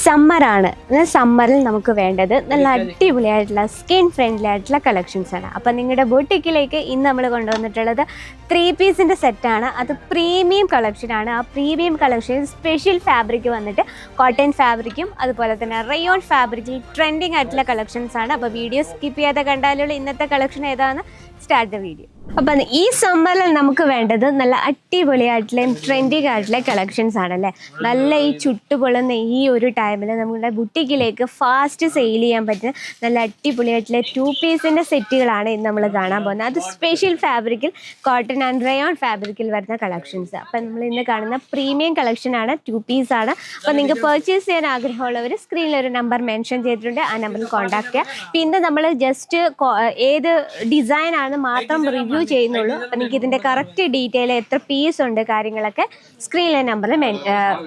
സമ്മറാണ്. സമ്മറിൽ നമുക്ക് വേണ്ടത് നല്ല അടിപൊളിയായിട്ടുള്ള സ്കിൻ ഫ്രണ്ട്ലി ആയിട്ടുള്ള കളക്ഷൻസാണ്. അപ്പോൾ നിങ്ങളുടെ ബൊട്ടിക്കിലേക്ക് ഇന്ന് നമ്മൾ കൊണ്ടുവന്നിട്ടുള്ളത് 3 പീസിൻ്റെ സെറ്റാണ്. അത് പ്രീമിയം കളക്ഷനാണ്. ആ പ്രീമിയം കളക്ഷൻ സ്പെഷ്യൽ ഫാബ്രിക് വന്നിട്ട് കോട്ടൺ ഫാബ്രിക്കും അതുപോലെ തന്നെ റയോൺ ഫാബ്രിക്കിൽ ട്രെൻഡിങ് ആയിട്ടുള്ള കളക്ഷൻസാണ്. അപ്പോൾ വീഡിയോ സ്കിപ്പ് ചെയ്യാതെ കണ്ടാലുള്ള ഇന്നത്തെ കളക്ഷൻ ഏതാണ്, സ്റ്റാർട്ട് ദ വീഡിയോ. അപ്പം ഈ സമ്മറിൽ നമുക്ക് വേണ്ടത് നല്ല അടിപൊളിയായിട്ടുള്ള ട്രെൻഡിങ് ആയിട്ടുള്ള കളക്ഷൻസ് ആണല്ലേ. നല്ല ഈ ചുട്ടുപൊള്ളുന്ന ഈ ഒരു ടൈമിൽ നമ്മുടെ ബുട്ടിക്കിലേക്ക് ഫാസ്റ്റ് സെയിൽ ചെയ്യാൻ പറ്റുന്ന നല്ല അടിപൊളിയായിട്ടുള്ള 2 പീസിൻ്റെ സെറ്റുകളാണ് ഇന്ന് നമ്മൾ കാണാൻ പോകുന്നത്. അത് സ്പെഷ്യൽ ഫാബ്രിക്കിൽ കോട്ടൺ ആൻഡ് റയോൺ ഫാബ്രിക്കിൽ വരുന്ന കളക്ഷൻസ്. അപ്പം നമ്മൾ ഇന്ന് കാണുന്ന പ്രീമിയം കളക്ഷനാണ്, 2 പീസാണ്. അപ്പോൾ നിങ്ങൾക്ക് പർച്ചേസ് ചെയ്യാൻ ആഗ്രഹമുള്ളവർ സ്ക്രീനിൽ ഒരു നമ്പർ മെൻഷൻ ചെയ്തിട്ടുണ്ട്, ആ നമ്പറിൽ കോൺടാക്ട് ചെയ്യുക. പിന്നെ നമ്മൾ ജസ്റ്റ് ഏത് ഡിസൈനാണ് മാത്രം റിവ്യൂ ചെയ്യുന്നുള്ളൂ. അപ്പം നിങ്ങൾക്ക് ഇതിൻ്റെ കറക്റ്റ് ഡീറ്റെയിൽ എത്ര പീസ് ഉണ്ട് കാര്യങ്ങളൊക്കെ സ്ക്രീനിലെ നമ്പറിൽ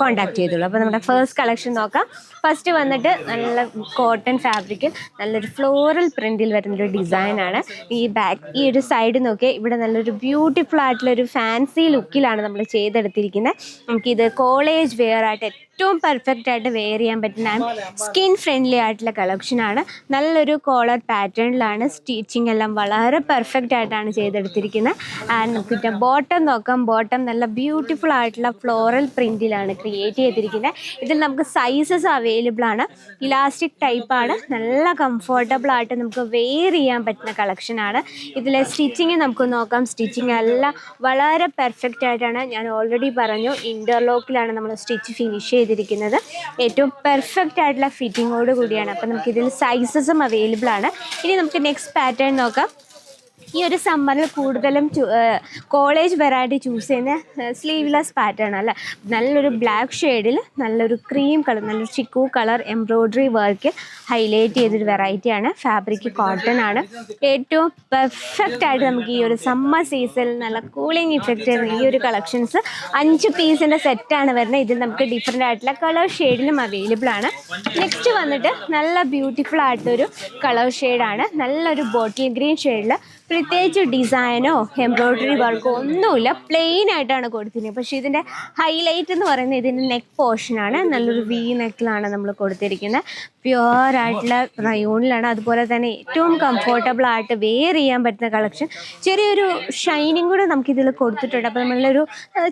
കോൺടാക്ട് ചെയ്തോളൂ. അപ്പോൾ നമ്മുടെ ഫസ്റ്റ് കളക്ഷൻ നോക്കാം. ഫസ്റ്റ് വന്നിട്ട് നല്ല കോട്ടൺ ഫാബ്രിക്കിൽ നല്ലൊരു ഫ്ലോറൽ പ്രിൻറ്റിൽ വരുന്നൊരു ഡിസൈനാണ്. ഈ ഒരു സൈഡ് നോക്കി ഇവിടെ നല്ലൊരു ബ്യൂട്ടിഫുൾ ആയിട്ടുള്ളൊരു ഫാൻസി ലുക്കിലാണ് നമ്മൾ ചെയ്തെടുത്തിരിക്കുന്നത്. നമുക്കിത് കോളേജ് വെയർ ആയിട്ട് ഏറ്റവും പെർഫെക്റ്റ് ആയിട്ട് വെയർ ചെയ്യാൻ പറ്റുന്ന സ്കിൻ ഫ്രണ്ട്ലി ആയിട്ടുള്ള കളക്ഷനാണ്. നല്ലൊരു കോളർ പാറ്റേണിലാണ് സ്റ്റിച്ചിങ് എല്ലാം വളരെ പെർഫെക്റ്റ് ആയിട്ടാണ് ചെയ്തെടുത്തിരിക്കുന്നത്. ആൻഡ് പിന്നെ ബോട്ടം നോക്കാം. ബോട്ടം നല്ല ബ്യൂട്ടിഫുൾ ആയിട്ടുള്ള ഫ്ലോറൽ പ്രിൻറ്റിലാണ് ക്രിയേറ്റ് ചെയ്തിരിക്കുന്നത്. ഇതിൽ നമുക്ക് സൈസസ് അവൈലബിൾ ആണ്. ഇലാസ്റ്റിക് ടൈപ്പാണ്. നല്ല കംഫർട്ടബിൾ ആയിട്ട് നമുക്ക് വെയർ ചെയ്യാൻ പറ്റുന്ന കളക്ഷനാണ്. ഇതിലെ സ്റ്റിച്ചിങ് നമുക്ക് നോക്കാം. സ്റ്റിച്ചിങ് എല്ലാം വളരെ പെർഫെക്റ്റ് ആയിട്ടാണ്. ഞാൻ ഓൾറെഡി പറഞ്ഞു, ഇൻ്റർലോക്കിലാണ് നമ്മൾ സ്റ്റിച്ച് ഫിനിഷ് ചെയ്തിരിക്കുന്നത്. ഏറ്റവും പെർഫെക്റ്റ് ആയിട്ടുള്ള ഫിറ്റിങ്ങോട് കൂടിയാണ്. അപ്പം നമുക്കിതിൽ സൈസസും അവൈലബിൾ ആണ്. ഇനി നമുക്ക് നെക്സ്റ്റ് പാറ്റേൺ നോക്കാം. ഈ ഒരു സമ്മറിൽ കൂടുതലും കോളേജ് വെറൈറ്റി ചൂസ് ചെയ്യുന്ന സ്ലീവ്ലെസ് പാറ്റേൺ അല്ല. നല്ലൊരു ബ്ലാക്ക് ഷെയ്ഡിൽ നല്ലൊരു ക്രീം കളർ, നല്ലൊരു ചിക്കു കളർ എംബ്രോയ്ഡറി വർക്ക് ഹൈലൈറ്റ് ചെയ്തൊരു വെറൈറ്റിയാണ്. ഫാബ്രിക് കോട്ടൺ ആണ്. ഏറ്റവും പെർഫെക്റ്റ് ആയിട്ട് നമുക്ക് ഈ ഒരു സമ്മർ സീസണിൽ നല്ല കൂളിംഗ് ഇഫക്റ്റ് ചെയ്യുന്ന ഈ ഒരു കളക്ഷൻസ് 5 പീസിൻ്റെ സെറ്റാണ് വരുന്നത്. ഇതിൽ നമുക്ക് ഡിഫറെൻ്റ് ആയിട്ടുള്ള കളർ ഷെയ്ഡിലും അവൈലബിൾ ആണ്. നെക്സ്റ്റ് വന്നിട്ട് നല്ല ബ്യൂട്ടിഫുൾ ആയിട്ടൊരു കളർ ഷെയ്ഡാണ്. നല്ലൊരു ബോട്ടിൽ ഗ്രീൻ ഷെയ്ഡിൽ പ്രത്യേകിച്ച് ഡിസൈനോ എംബ്രോയ്ഡറി വർക്കോ ഒന്നുമില്ല, പ്ലെയിൻ ആയിട്ടാണ് കൊടുത്തിരിക്കുന്നത്. പക്ഷേ ഇതിൻ്റെ ഹൈലൈറ്റ് എന്ന് പറയുന്നത് ഇതിൻ്റെ നെക്ക് പോർഷനാണ്. നല്ലൊരു വി നെക്കിലാണ് നമ്മൾ കൊടുത്തിരിക്കുന്നത്. പ്യുവർ ആയിട്ടുള്ള റയോണിലാണ്. അതുപോലെ തന്നെ ഏറ്റവും കംഫർട്ടബിൾ ആയിട്ട് വെയർ ചെയ്യാൻ പറ്റുന്ന കളക്ഷൻ. ചെറിയൊരു ഷൈനിങ് കൂടെ നമുക്കിതിൽ കൊടുത്തിട്ടുണ്ട്. അപ്പോൾ നമ്മളൊരു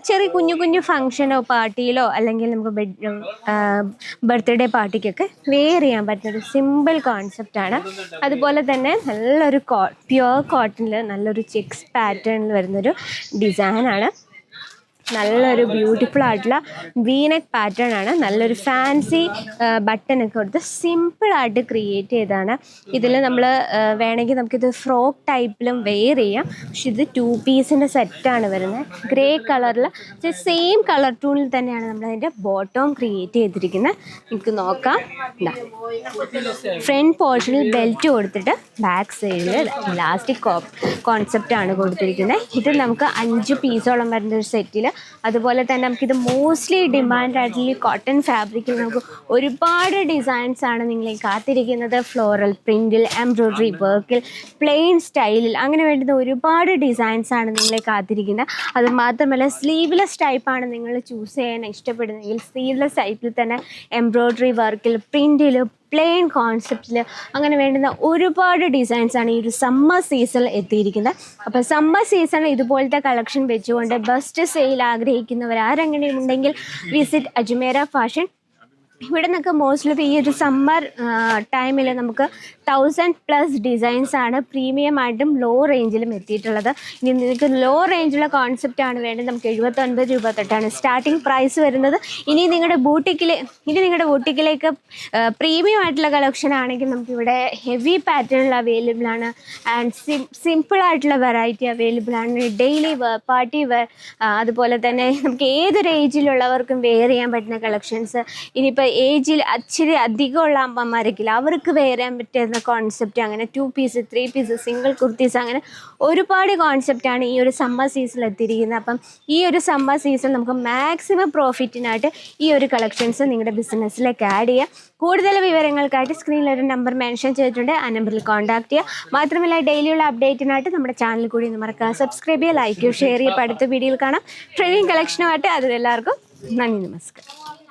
ചെറിയ കുഞ്ഞു ഫങ്ഷനോ പാർട്ടിയിലോ അല്ലെങ്കിൽ നമുക്ക് ബർത്ത്ഡേ പാർട്ടിക്കൊക്കെ വെയർ ചെയ്യാൻ പറ്റുന്ന ഒരു സിമ്പിൾ കോൺസെപ്റ്റാണ്. അതുപോലെ തന്നെ നല്ലൊരു പ്യുവർ കോട്ടണിൽ നല്ലൊരു ചെക്സ് പാറ്റേണിൽ വരുന്നൊരു ഡിസൈനാണ്. നല്ലൊരു ബ്യൂട്ടിഫുൾ ആയിട്ടുള്ള വീനെക്ക് പാറ്റേൺ ആണ്. നല്ലൊരു ഫാൻസി ബട്ടനൊക്കെ കൊടുത്ത് സിമ്പിളായിട്ട് ക്രിയേറ്റ് ചെയ്തതാണ്. ഇതിൽ നമ്മൾ വേണമെങ്കിൽ നമുക്കിത് ഫ്രോക്ക് ടൈപ്പിലും വെയർ ചെയ്യാം. പക്ഷെ ഇത് 2 പീസിൻ്റെ സെറ്റാണ് വരുന്നത്. ഗ്രേ കളറിൽ സെയിം കളർ ടൂണിൽ തന്നെയാണ് നമ്മളതിൻ്റെ ബോട്ടം ക്രിയേറ്റ് ചെയ്തിരിക്കുന്നത്. നമുക്ക് നോക്കാം. ഫ്രണ്ട് പോർഷനിൽ ബെൽറ്റ് കൊടുത്തിട്ട് ബാക്ക് സൈഡിൽ ഇലാസ്റ്റിക് കോൺസെപ്റ്റാണ് കൊടുത്തിരിക്കുന്നത്. ഇത് നമുക്ക് 5 പീസോളം വരുന്ന ഒരു സെറ്റിൽ. അതുപോലെ തന്നെ നമുക്കിത് മോസ്റ്റ്ലി ഡിമാൻഡ് ആയിട്ടുള്ള കോട്ടൺ ഫാബ്രിക്കിൽ നമുക്ക് ഒരുപാട് ഡിസൈൻസ് ആണ് നിങ്ങളെ കാത്തിരിക്കുന്നത്. ഫ്ലോറൽ പ്രിൻറ്റിൽ, എംബ്രോയ്ഡറി വർക്കിൽ, പ്ലെയിൻ സ്റ്റൈലിൽ, അങ്ങനെ വേണ്ടുന്ന ഒരുപാട് ഡിസൈൻസ് ആണ് നിങ്ങളെ കാത്തിരിക്കുന്നത്. അത് മാത്രമല്ല സ്ലീവ്ലെസ് ടൈപ്പാണ് നിങ്ങൾ ചൂസ് ചെയ്യാൻ ഇഷ്ടപ്പെടുന്നതെങ്കിൽ സ്ലീവ്ലെസ് ടൈപ്പിൽ തന്നെ എംബ്രോയ്ഡറി വർക്കിൽ, പ്രിൻറ്റിൽ, പ്ലെയിൻ കോൺസെപ്റ്റിൽ അങ്ങനെ വേണ്ടുന്ന ഒരുപാട് ഡിസൈൻസാണ് ഈ ഒരു സമ്മർ സീസണിൽ എത്തിയിരിക്കുന്നത്. അപ്പോൾ സമ്മർ സീസണിൽ ഇതുപോലത്തെ കളക്ഷൻ വെച്ചുകൊണ്ട് ബെസ്റ്റ് സെയിൽ ആഗ്രഹിക്കുന്നവർ ആരെങ്കിലും ഉണ്ടെങ്കിൽ വിസിറ്റ് അജ്മേര ഫാഷൻ. ഇവിടെ നിന്നൊക്കെ മോസ്റ്റ്ലി ഈ ഒരു സമ്മർ ടൈമിൽ നമുക്ക് 1000+ ഡിസൈൻസ് ആണ് പ്രീമിയം ആയിട്ടും ലോ റേഞ്ചിലും എത്തിയിട്ടുള്ളത്. ഇനി നിങ്ങൾക്ക് ലോ റേഞ്ചുള്ള കോൺസെപ്റ്റാണ് വേണ്ടത്. നമുക്ക് 79 രൂപ തൊട്ടാണ് സ്റ്റാർട്ടിങ് പ്രൈസ് വരുന്നത്. ഇനി നിങ്ങളുടെ ബൂട്ടിക്കിലേക്ക് പ്രീമിയം ആയിട്ടുള്ള കളക്ഷൻ ആണെങ്കിൽ നമുക്കിവിടെ ഹെവി പാറ്റേണിൽ അവൈലബിൾ ആണ്. ആൻഡ് സിമ്പിൾ ആയിട്ടുള്ള വെറൈറ്റി അവൈലബിൾ ആണ്. ഡെയിലി വെയർ, പാർട്ടി വെയർ, അതുപോലെ തന്നെ നമുക്ക് ഏതൊരു ഏജിലുള്ളവർക്കും വെയർ ചെയ്യാൻ പറ്റുന്ന കളക്ഷൻസ്. ഇനിയിപ്പോൾ ഏജിൽ ഇച്ചിരി അധികമുള്ള അമ്മമാരൊക്കെ അവർക്ക് വെയർ ചെയ്യാൻ പറ്റുന്ന കോൺസെപ്റ്റ്, അങ്ങനെ 2 പീസ്, 3 പീസ്, സിംഗിൾ കുർത്തീസ്, അങ്ങനെ ഒരുപാട് കോൺസെപ്റ്റാണ് ഈ ഒരു സമ്മർ സീസണിൽ എത്തിയിരിക്കുന്നത്. അപ്പം ഈ ഒരു സമ്മർ സീസൺ നമുക്ക് മാക്സിമം പ്രോഫിറ്റിനായിട്ട് ഈ ഒരു കളക്ഷൻസ് നിങ്ങളുടെ ബിസിനസ്സിലേക്ക് ആഡ് ചെയ്യുക. കൂടുതൽ വിവരങ്ങൾക്കായിട്ട് സ്ക്രീനിൽ ഒരു നമ്പർ മെൻഷൻ ചെയ്തിട്ടുണ്ട്, ആ നമ്പറിൽ കോൺടാക്ട് ചെയ്യുക. മാത്രമല്ല ഡെയിലിയുള്ള അപ്ഡേറ്റിനായിട്ട് നമ്മുടെ ചാനൽ കൂടി മറക്കാതെ സബ്സ്ക്രൈബ് ചെയ്യുക, ലൈക്ക് ചെയ്യുക, ഷെയർ ചെയ്യുക. അടുത്ത വീഡിയോയിൽ കാണാം ട്രെൻഡിങ് കളക്ഷനുമായിട്ട്. അതിലെല്ലാവർക്കും നന്ദി, നമസ്കാരം.